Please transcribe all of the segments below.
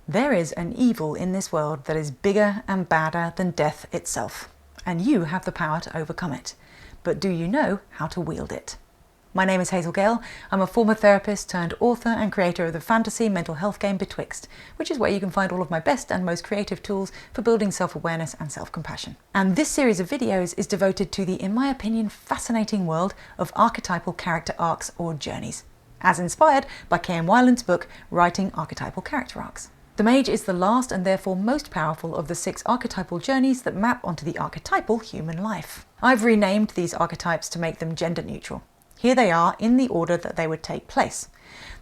There is an evil in this world that is bigger and badder than death itself, and you have the power to overcome it. But do you know how to wield it? My name is Hazel Gale. I'm a former therapist turned author and creator of the fantasy mental health game Betwixt, which is where you can find all of my best and most creative tools for building self-awareness and self-compassion. And this series of videos is devoted to the, in my opinion, fascinating world of archetypal character arcs or journeys, as inspired by K.M. Weiland's book, Writing Archetypal Character Arcs. The Mage is the last and therefore most powerful of the 6 archetypal journeys that map onto the archetypal human life. I've renamed these archetypes to make them gender neutral. Here they are in the order that they would take place.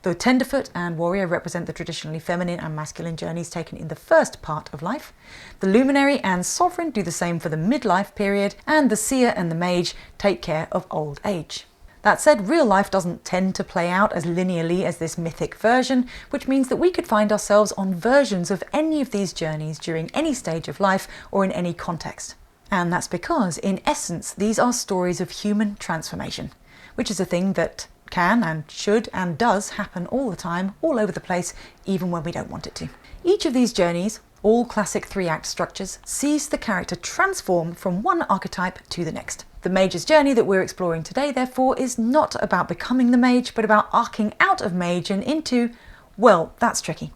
The Tenderfoot and Warrior represent the traditionally feminine and masculine journeys taken in the first part of life. The Luminary and Sovereign do the same for the midlife period, and the Seer and the Mage take care of old age. That said, real life doesn't tend to play out as linearly as this mythic version, which means that we could find ourselves on versions of any of these journeys during any stage of life or in any context. And that's because, in essence, these are stories of human transformation, which is a thing that can and should and does happen all the time, all over the place, even when we don't want it to. Each of these journeys, all classic 3-act structures, sees the character transform from one archetype to the next. The Mage's journey that we're exploring today, therefore, is not about becoming the Mage, but about arcing out of Mage and into, well, that's tricky.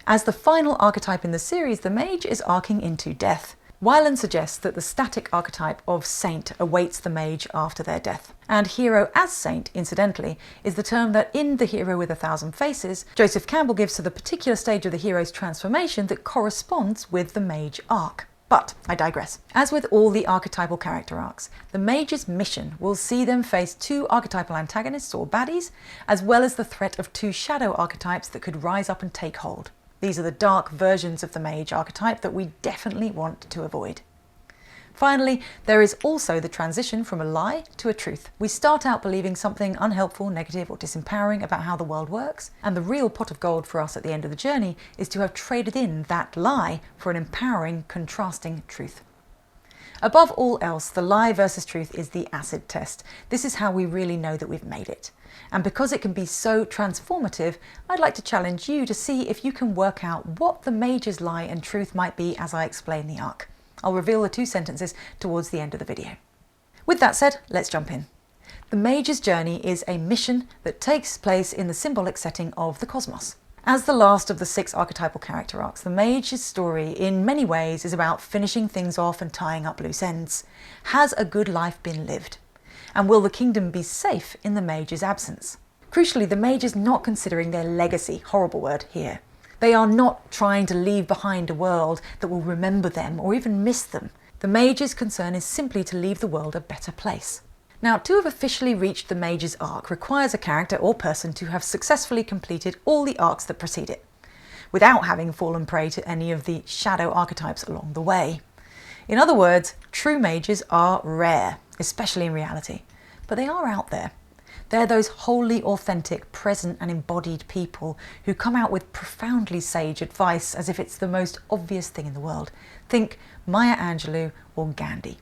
As the final archetype in the series, the Mage is arcing into death. Weiland suggests that the static archetype of Saint awaits the Mage after their death. And Hero as Saint, incidentally, is the term that in The Hero with 1,000 Faces, Joseph Campbell gives to the particular stage of the hero's transformation that corresponds with the Mage arc. But I digress. As with all the archetypal character arcs, the Mage's mission will see them face 2 archetypal antagonists or baddies, as well as the threat of 2 shadow archetypes that could rise up and take hold. These are the dark versions of the Mage archetype that we definitely want to avoid. Finally, there is also the transition from a lie to a truth. We start out believing something unhelpful, negative, or disempowering about how the world works, and the real pot of gold for us at the end of the journey is to have traded in that lie for an empowering, contrasting truth. Above all else, the lie versus truth is the acid test. This is how we really know that we've made it. And because it can be so transformative, I'd like to challenge you to see if you can work out what the Mage's lie and truth might be as I explain the arc. I'll reveal the 2 sentences towards the end of the video. With that said, let's jump in. The Mage's journey is a mission that takes place in the symbolic setting of the cosmos. As the last of the 6 archetypal character arcs, the Mage's story in many ways is about finishing things off and tying up loose ends. Has a good life been lived? And will the kingdom be safe in the Mage's absence? Crucially, the Mage is not considering their legacy, horrible word, here. They are not trying to leave behind a world that will remember them or even miss them. The Mage's concern is simply to leave the world a better place. Now, to have officially reached the Mage's arc requires a character or person to have successfully completed all the arcs that precede it, without having fallen prey to any of the shadow archetypes along the way. In other words, true Mages are rare, especially in reality, but they are out there. They're those wholly authentic, present and embodied people who come out with profoundly sage advice as if it's the most obvious thing in the world. Think Maya Angelou or Gandhi.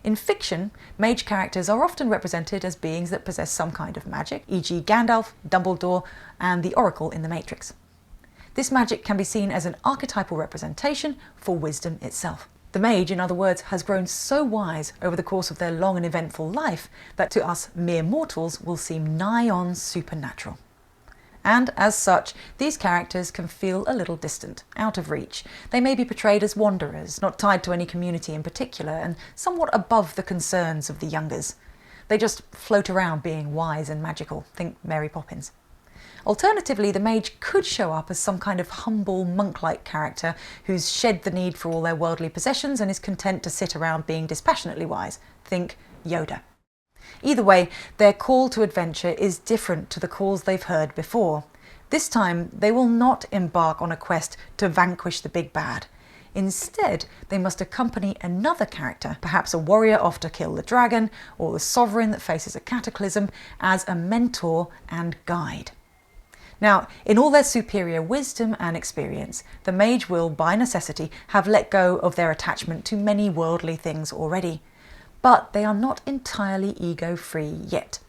In fiction, Mage characters are often represented as beings that possess some kind of magic, e.g. Gandalf, Dumbledore and the Oracle in The Matrix. This magic can be seen as an archetypal representation for wisdom itself. The Mage, in other words, has grown so wise over the course of their long and eventful life that to us mere mortals will seem nigh on supernatural. And as such, these characters can feel a little distant, out of reach. They may be portrayed as wanderers, not tied to any community in particular, and somewhat above the concerns of the youngers. They just float around being wise and magical. Think Mary Poppins. Alternatively, the Mage could show up as some kind of humble, monk-like character who's shed the need for all their worldly possessions and is content to sit around being dispassionately wise. Think Yoda. Either way, their call to adventure is different to the calls they've heard before. This time, they will not embark on a quest to vanquish the big bad. Instead, they must accompany another character, perhaps a warrior off to kill the dragon, or the sovereign that faces a cataclysm, as a mentor and guide. Now, in all their superior wisdom and experience, the Mage will, by necessity, have let go of their attachment to many worldly things already. But they are not entirely ego-free yet.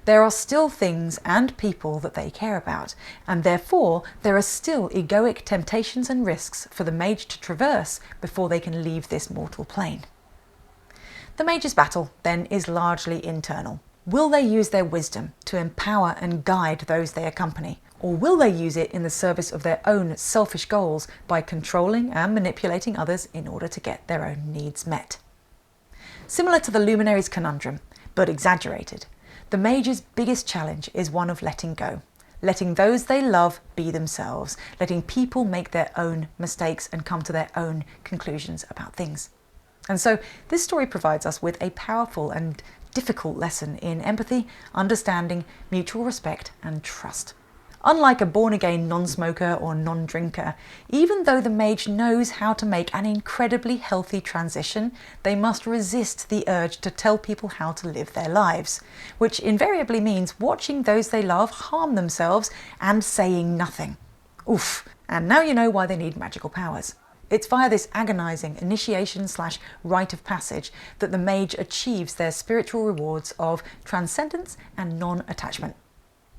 there are still things and people that they care about, and therefore there are still egoic temptations and risks for the mage to traverse before they can leave this mortal plane. The mage's battle, then, is largely internal. Will they use their wisdom to empower and guide those they accompany? Or will they use it in the service of their own selfish goals by controlling and manipulating others in order to get their own needs met? Similar to the luminary's conundrum, but exaggerated, the mage's biggest challenge is one of letting go. Letting those they love be themselves, letting people make their own mistakes and come to their own conclusions about things. And so this story provides us with a powerful and difficult lesson in empathy, understanding, mutual respect and trust. Unlike a born-again non-smoker or non-drinker, even though the mage knows how to make an incredibly healthy transition, they must resist the urge to tell people how to live their lives, which invariably means watching those they love harm themselves and saying nothing. Oof, and now you know why they need magical powers. It's via this agonizing initiation/rite of passage that the mage achieves their spiritual rewards of transcendence and non-attachment.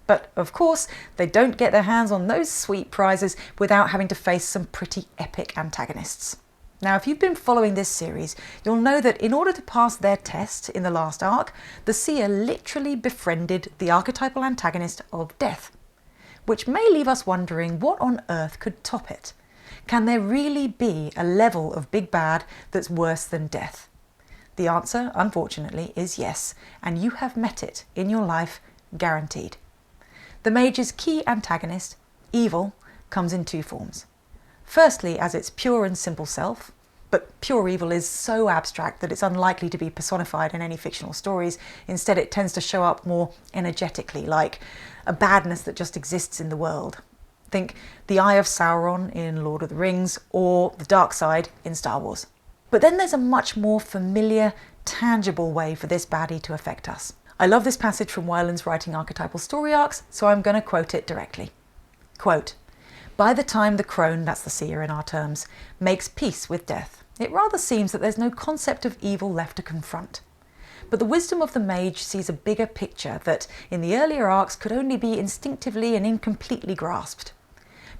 But of course, they don't get their hands on those sweet prizes without having to face some pretty epic antagonists. Now, if you've been following this series, you'll know that in order to pass their test in the last arc, the seer literally befriended the archetypal antagonist of death, which may leave us wondering what on earth could top it. Can there really be a level of big bad that's worse than death? The answer, unfortunately, is yes, and you have met it in your life, guaranteed. The mage's key antagonist, evil, comes in two forms. Firstly, as its pure and simple self, but pure evil is so abstract that it's unlikely to be personified in any fictional stories. Instead, it tends to show up more energetically, like a badness that just exists in the world. Think the Eye of Sauron in Lord of the Rings, or the dark side in Star Wars. But then there's a much more familiar, tangible way for this baddie to affect us. I love this passage from Weiland's writing archetypal story arcs, so I'm going to quote it directly. Quote, "By the time the crone," that's the seer in our terms, "makes peace with death, it rather seems that there's no concept of evil left to confront. But the wisdom of the mage sees a bigger picture that, in the earlier arcs, could only be instinctively and incompletely grasped.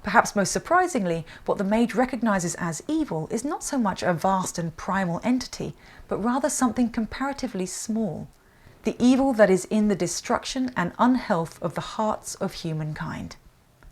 Perhaps most surprisingly, what the mage recognizes as evil is not so much a vast and primal entity, but rather something comparatively small. The evil that is in the destruction and unhealth of the hearts of humankind."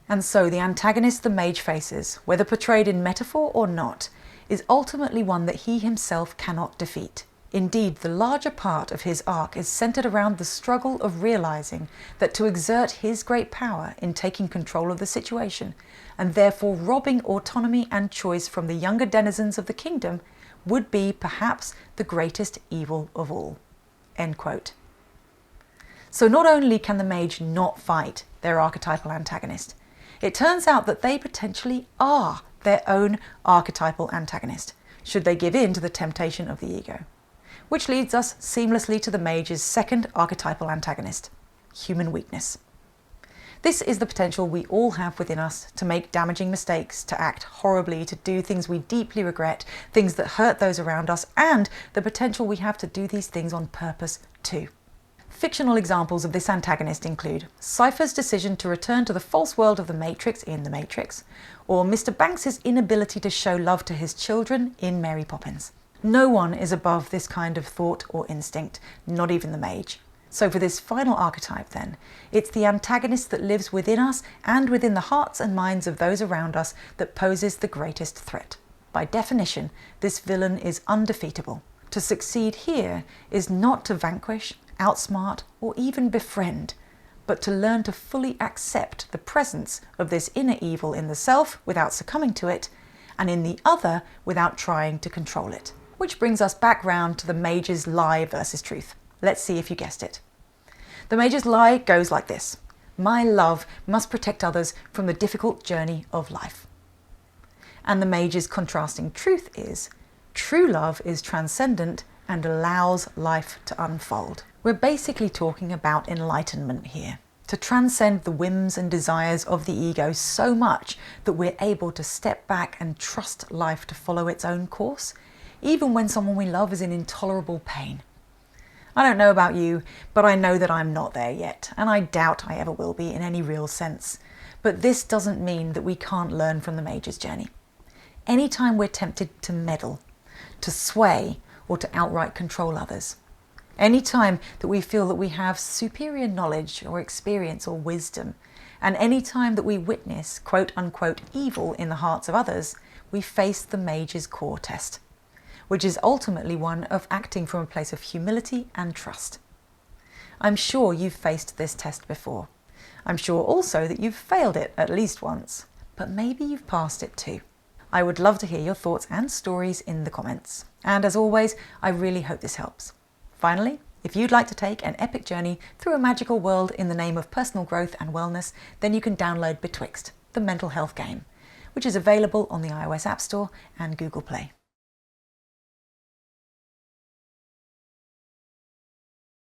And so the antagonist the mage faces, whether portrayed in metaphor or not, is ultimately one that he himself cannot defeat. Indeed, the larger part of his arc is centered around the struggle of realizing that to exert his great power in taking control of the situation, and therefore robbing autonomy and choice from the younger denizens of the kingdom, would be perhaps the greatest evil of all. End quote. So not only can the mage not fight their archetypal antagonist, it turns out that they potentially are their own archetypal antagonist, should they give in to the temptation of the ego. Which leads us seamlessly to the mage's second archetypal antagonist, human weakness. This is the potential we all have within us to make damaging mistakes, to act horribly, to do things we deeply regret, things that hurt those around us, and the potential we have to do these things on purpose too. Fictional examples of this antagonist include Cypher's decision to return to the false world of the Matrix in The Matrix, or Mr. Banks's inability to show love to his children in Mary Poppins. No one is above this kind of thought or instinct, not even the mage. So for this final archetype then, it's the antagonist that lives within us and within the hearts and minds of those around us that poses the greatest threat. By definition, this villain is undefeatable. To succeed here is not to vanquish, outsmart, or even befriend, but to learn to fully accept the presence of this inner evil in the self without succumbing to it, and in the other without trying to control it. Which brings us back round to the mage's lie versus truth. Let's see if you guessed it. The mage's lie goes like this: "My love must protect others from the difficult journey of life." And the mage's contrasting truth is, true love is transcendent and allows life to unfold. We're basically talking about enlightenment here, to transcend the whims and desires of the ego so much that we're able to step back and trust life to follow its own course, even when someone we love is in intolerable pain. I don't know about you, but I know that I'm not there yet, and I doubt I ever will be in any real sense. But this doesn't mean that we can't learn from the Mage's journey. Anytime we're tempted to meddle, to sway, or to outright control others, anytime that we feel that we have superior knowledge or experience or wisdom, and anytime that we witness quote-unquote evil in the hearts of others, we face the Mage's core test, which is ultimately one of acting from a place of humility and trust. I'm sure you've faced this test before. I'm sure also that you've failed it at least once, but maybe you've passed it too. I would love to hear your thoughts and stories in the comments. And as always, I really hope this helps. Finally, if you'd like to take an epic journey through a magical world in the name of personal growth and wellness, then you can download Betwixt, the mental health game, which is available on the iOS App Store and Google Play.